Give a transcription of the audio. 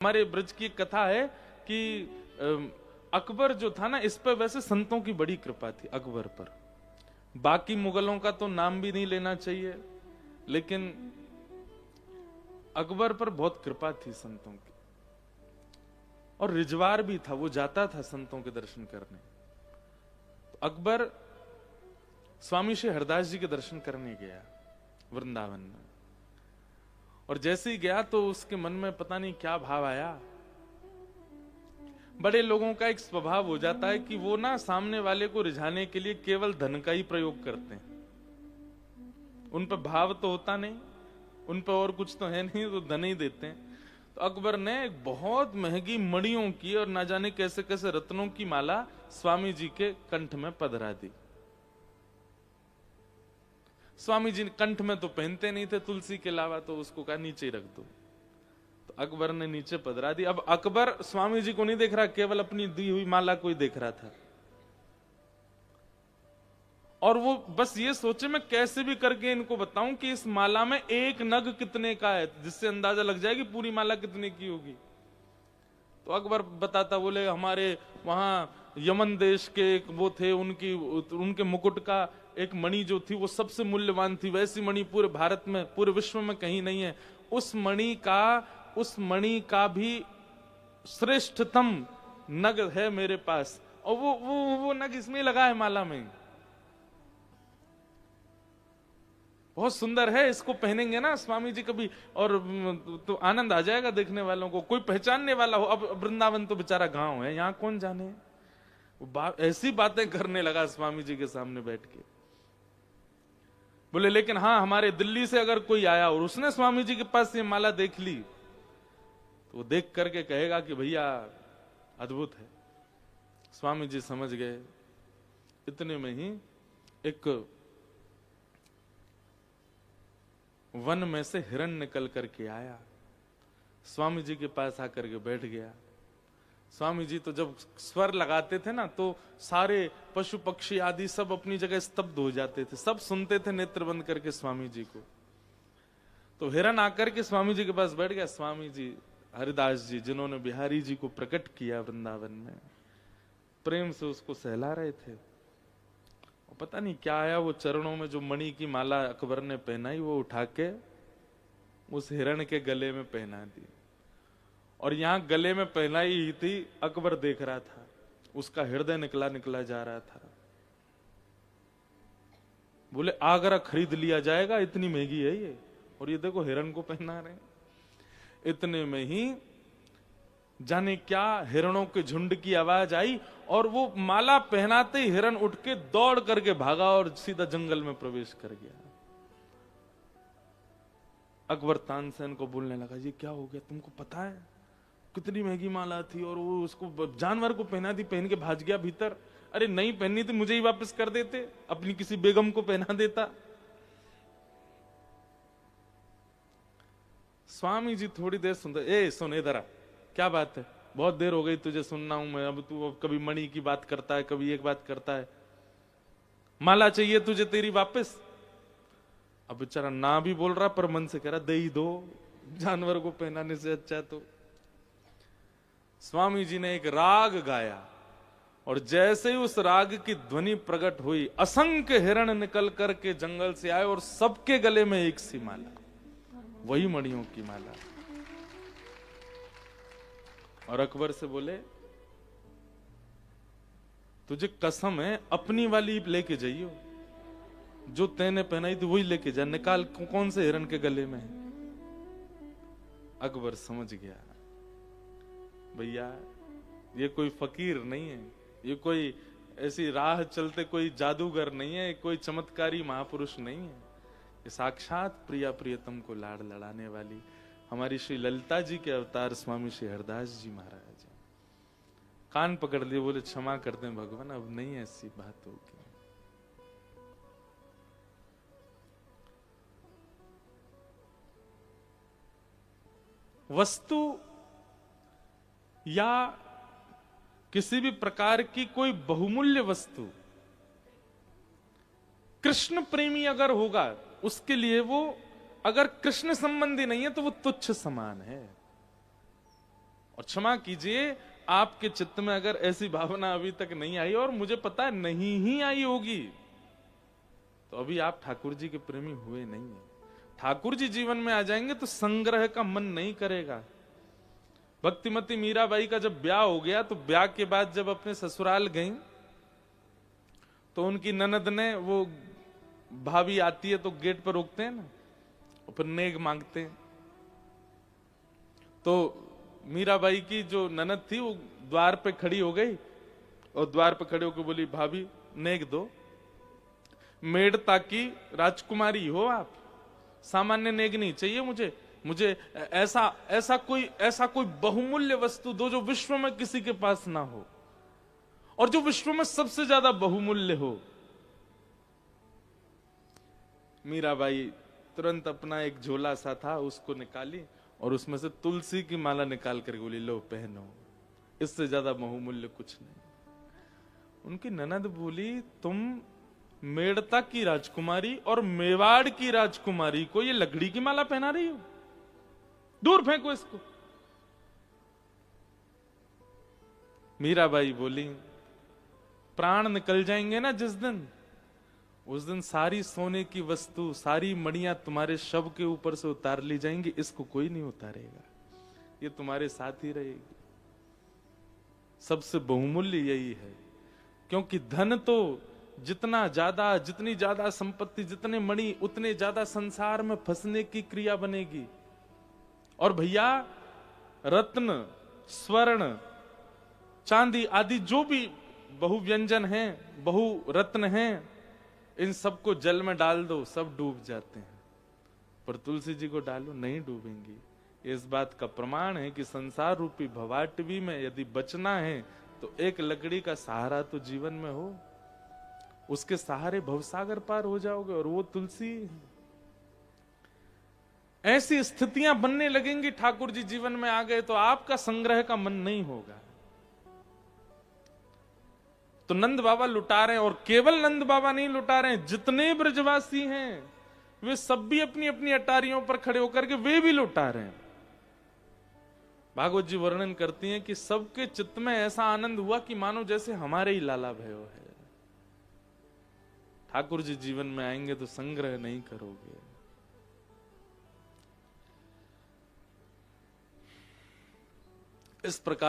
हमारे ब्रज की एक कथा है कि अकबर जो था ना, इस पर वैसे संतों की बड़ी कृपा थी अकबर पर। बाकी मुगलों का तो नाम भी नहीं लेना चाहिए, लेकिन अकबर पर बहुत कृपा थी संतों की। और रिजवार भी था, वो जाता था संतों के दर्शन करने। तो अकबर स्वामी श्री हरदास जी के दर्शन करने गया वृंदावन में। और जैसे ही गया तो उसके मन में पता नहीं क्या भाव आया। बड़े लोगों का एक स्वभाव हो जाता है कि वो ना सामने वाले को रिझाने के लिए केवल धन का ही प्रयोग करते हैं। उन पर भाव तो होता नहीं, उन पर और कुछ तो है नहीं, तो धन ही देते हैं। तो अकबर ने एक बहुत महंगी मणियों की और ना जाने कैसे कैसे रत्नों की माला स्वामी जी के कंठ में पधरा दी। स्वामी जी कंठ में तो पहनते नहीं थे तुलसी के अलावा, तो उसको कहा नीचे ही रख दो। तो अकबर ने नीचे पधरा दी। अब अकबर स्वामी जी को नहीं देख रहा, केवल अपनी दी हुई माला को ही देख रहा था। और वो बस ये सोचे मैं कैसे भी करके इनको बताऊं कि इस माला में एक नग कितने का है, जिससे अंदाजा लग जाए कि पूरी माला कितने की होगी। तो अकबर बताता, बोले हमारे वहां यमन देश के एक वो थे, उनके मुकुट का एक मणि जो थी वो सबसे मूल्यवान थी। वैसी मणि पूरे भारत में, पूरे विश्व में कहीं नहीं है। उस मणि का भी श्रेष्ठतम नग है मेरे पास, और वो नग इसमें लगा है माला में। बहुत सुंदर है, इसको पहनेंगे ना स्वामी जी कभी, और तो आनंद आ जाएगा देखने वालों को, कोई पहचानने वाला हो। अब वृंदावन तो बेचारा गांव है, यहां कौन जाने। ऐसी बातें करने लगा स्वामी जी के सामने बैठ के। बोले लेकिन हाँ, हमारे दिल्ली से अगर कोई आया और उसने स्वामी जी के पास ये माला देख ली, तो वो देख करके कहेगा कि भैया अद्भुत है। स्वामी जी समझ गए। इतने में ही एक वन में से हिरण निकल करके आया, स्वामी जी के पास आकर के बैठ गया। स्वामी जी तो जब स्वर लगाते थे ना, तो सारे पशु पक्षी आदि सब अपनी जगह स्तब्ध हो जाते थे, सब सुनते थे नेत्र बंद करके स्वामी जी को। तो हिरण आकर के स्वामी जी के पास बैठ गया। स्वामी जी हरिदास जी, जिन्होंने बिहारी जी को प्रकट किया वृंदावन में, प्रेम से उसको सहला रहे थे। और पता नहीं क्या आया, वो चरणों में जो मणि की माला अकबर ने पहनाई, वो उठा के उस हिरण के गले में पहना दी। और यहां गले में पहनाई ही थी, अकबर देख रहा था, उसका हृदय निकला निकला जा रहा था। बोले आगरा खरीद लिया जाएगा, इतनी महंगी है ये, और ये देखो हिरण को पहना रहे। इतने में ही जाने क्या हिरणों के झुंड की आवाज आई, और वो माला पहनाते ही हिरण उठ के दौड़ करके भागा और सीधा जंगल में प्रवेश कर गया। अकबर तानसेन को बोलने लगा, ये क्या हो गया, तुमको पता है कितनी महंगी माला थी, और वो उसको जानवर को पहना दी, पहन के भाग गया भीतर। अरे नहीं पहननी थी, मुझे ही वापस कर देते, अपनी किसी बेगम को पहना देता। स्वामी जी थोड़ी देर सुनते, ए सुन इधर आ, क्या बात है, बहुत देर हो गई तुझे सुनना हूं मैं। अब तू कभी मणि की बात करता है, कभी एक बात करता है। माला चाहिए तुझे तेरी वापस। अब बेचारा ना भी बोल रहा, पर मन से कह रहा दे ही दो, जानवर को पहनाने से अच्छा। तो स्वामी जी ने एक राग गाया, और जैसे ही उस राग की ध्वनि प्रकट हुई, असंख्य हिरण निकल करके जंगल से आए, और सबके गले में एक सी माला, वही मणियों की माला। और अकबर से बोले, तुझे कसम है अपनी वाली लेके जाइयो, जो तैने पहनाई थी वही लेके जा, निकाल कौन से हिरण के गले में है। अकबर समझ गया, भैया ये कोई फकीर नहीं है, ये कोई ऐसी राह चलते कोई जादूगर नहीं है, कोई चमत्कारी महापुरुष नहीं है, ये साक्षात प्रिया प्रियतम को लाड़ लड़ाने वाली हमारी श्री ललिता जी के अवतार स्वामी श्री हरदास जी महाराज। कान पकड़ लिए, बोले क्षमा करते हैं भगवान, अब नहीं ऐसी बात होगी। वस्तु या किसी भी प्रकार की कोई बहुमूल्य वस्तु, कृष्ण प्रेमी अगर होगा, उसके लिए वो अगर कृष्ण संबंधी नहीं है तो वो तुच्छ समान है। और क्षमा कीजिए, आपके चित्त में अगर ऐसी भावना अभी तक नहीं आई, और मुझे पता है नहीं ही आई होगी, तो अभी आप ठाकुर जी के प्रेमी हुए नहीं है। ठाकुर जी जीवन में आ जाएंगे तो संग्रह का मन नहीं करेगा। भक्तिमती मीराबाई का जब ब्याह हो गया, तो ब्याह के बाद जब अपने ससुराल गई, तो उनकी ननद ने, वो भाभी आती है तो गेट पर रोकते हैं ना, और फिर नेग मांगते हैं। तो मीराबाई की जो ननद थी वो द्वार पे खड़ी हो गई, और द्वार पे खड़े होकर बोली, भाभी नेग दो, मेड़ता की राजकुमारी हो आप, सामान्य नेग नहीं चाहिए मुझे, मुझे ऐसा कोई बहुमूल्य वस्तु दो जो विश्व में किसी के पास ना हो, और जो विश्व में सबसे ज्यादा बहुमूल्य हो। मीराबाई तुरंत अपना एक झोला सा था उसको निकाली, और उसमें से तुलसी की माला निकाल कर बोली, लो पहनो, इससे ज्यादा बहुमूल्य कुछ नहीं। उनकी ननद बोली, तुम मेड़ता की राजकुमारी और मेवाड़ की राजकुमारी को ये लकड़ी की माला पहना रही हो, दूर फेंको इसको। मीराबाई बोली, प्राण निकल जाएंगे ना जिस दिन, उस दिन सारी सोने की वस्तु, सारी मणियां तुम्हारे शव के ऊपर से उतार ली जाएंगी, इसको कोई नहीं उतारेगा, ये तुम्हारे साथ ही रहेगी। सबसे बहुमूल्य यही है, क्योंकि धन तो जितना ज्यादा, जितनी ज्यादा संपत्ति, जितने मणि, उतने ज्यादा संसार में फंसने की क्रिया बनेगी। और भैया, रत्न, स्वर्ण, चांदी आदि जो भी बहुव्यंजन हैं, बहु रत्न हैं, इन सबको जल में डाल दो, सब डूब जाते हैं, पर तुलसी जी को डालो, नहीं डूबेंगी। इस बात का प्रमाण है कि संसार रूपी भवाटवी में यदि बचना है तो एक लकड़ी का सहारा तो जीवन में हो, उसके सहारे भवसागर पार हो जाओगे, और वो तुलसी। ऐसी स्थितियां बनने लगेंगी, ठाकुर जी जीवन में आ गए तो आपका संग्रह का मन नहीं होगा। तो नंद बाबा लुटा रहे हैं, और केवल नंद बाबा नहीं लुटा रहे हैं, जितने ब्रजवासी हैं वे सब भी अपनी अपनी अटारियों पर खड़े होकर के वे भी लुटा रहे हैं। भागवत जी वर्णन करती हैं कि सबके चित्त में ऐसा आनंद हुआ कि मानो जैसे हमारे ही लाला भयो है। ठाकुर जी जीवन में आएंगे तो संग्रह नहीं करोगे। इस प्रकार